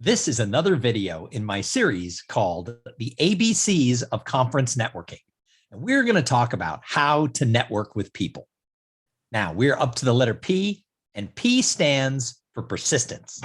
This is another video in my series called The ABCs of Conference Networking. And we're going to talk about how to network with people. Now, we're up to the letter P, and P stands for persistence.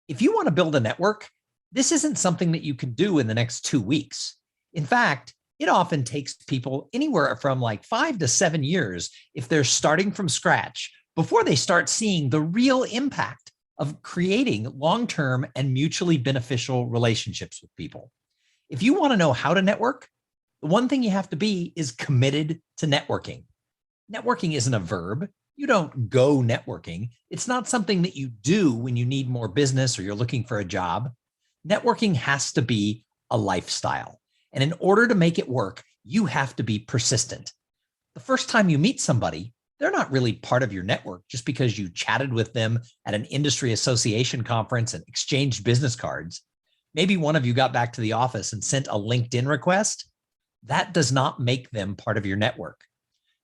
If you want to build a network, this isn't something that you can do in the next 2 weeks. In fact, it often takes people anywhere from like 5 to 7 years if they're starting from scratch before they start seeing the real impact of creating long-term and mutually beneficial relationships with people. If you want to know how to network, the one thing you have to be is committed to networking. Networking isn't a verb. You don't go networking. It's not something that you do when you need more business or you're looking for a job. Networking has to be a lifestyle. And in order to make it work, you have to be persistent. The first time you meet somebody, they're not really part of your network just because you chatted with them at an industry association conference and exchanged business cards. Maybe one of you got back to the office and sent a LinkedIn request. That does not make them part of your network.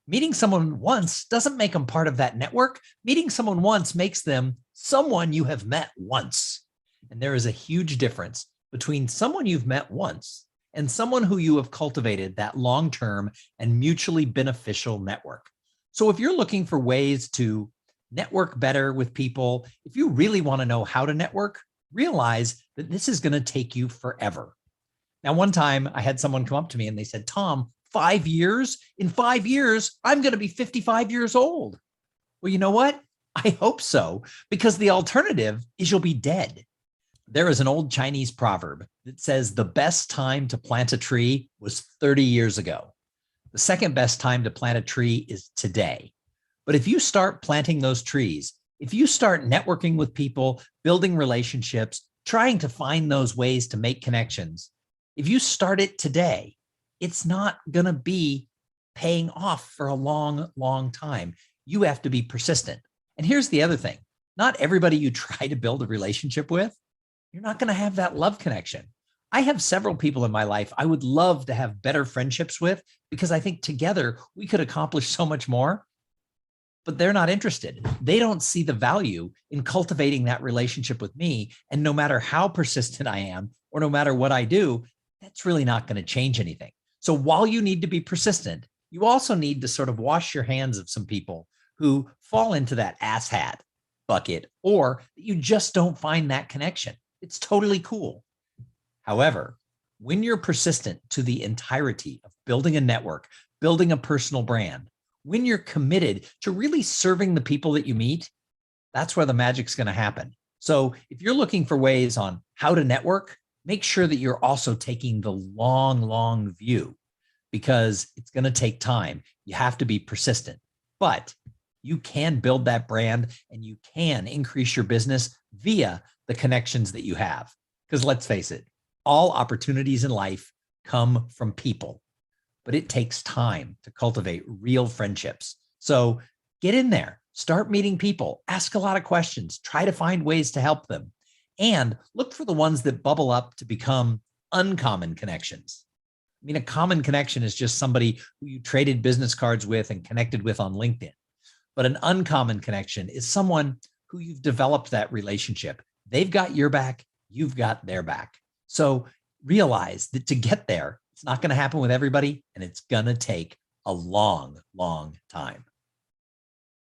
Meeting someone once doesn't make them part of that network. Meeting someone once makes them someone you have met once. And there is a huge difference between someone you've met once and someone who you have cultivated that long-term and mutually beneficial network. So if you're looking for ways to network better with people, if you really want to know how to network, realize that this is going to take you forever. Now, one time I had someone come up to me and they said, Tom, 5 years? In 5 years, I'm going to be 55 years old. Well, you know what? I hope so, because the alternative is you'll be dead. There is an old Chinese proverb that says the best time to plant a tree was 30 years ago. The second best time to plant a tree is today. But if you start planting those trees, if you start networking with people, building relationships, trying to find those ways to make connections, if you start it today, it's not going to be paying off for a long, long time. You have to be persistent. And here's the other thing. Not everybody you try to build a relationship with, you're not going to have that love connection. I have several people in my life I would love to have better friendships with because I think together we could accomplish so much more, but they're not interested. They don't see the value in cultivating that relationship with me. And no matter how persistent I am, or no matter what I do, that's really not going to change anything. So while you need to be persistent, you also need to sort of wash your hands of some people who fall into that asshat bucket, or you just don't find that connection. It's totally cool. However, when you're persistent to the entirety of building a network, building a personal brand, when you're committed to really serving the people that you meet, that's where the magic's going to happen. So if you're looking for ways on how to network, make sure that you're also taking the long, long view, because it's going to take time. You have to be persistent, but you can build that brand and you can increase your business via the connections that you have. Because let's face it, all opportunities in life come from people, but it takes time to cultivate real friendships. So get in there, start meeting people, ask a lot of questions, try to find ways to help them, and look for the ones that bubble up to become uncommon connections. I mean, a common connection is just somebody who you traded business cards with and connected with on LinkedIn. But an uncommon connection is someone who you've developed that relationship. They've got your back, you've got their back. So realize that to get there, it's not going to happen with everybody, and it's going to take a long, long time.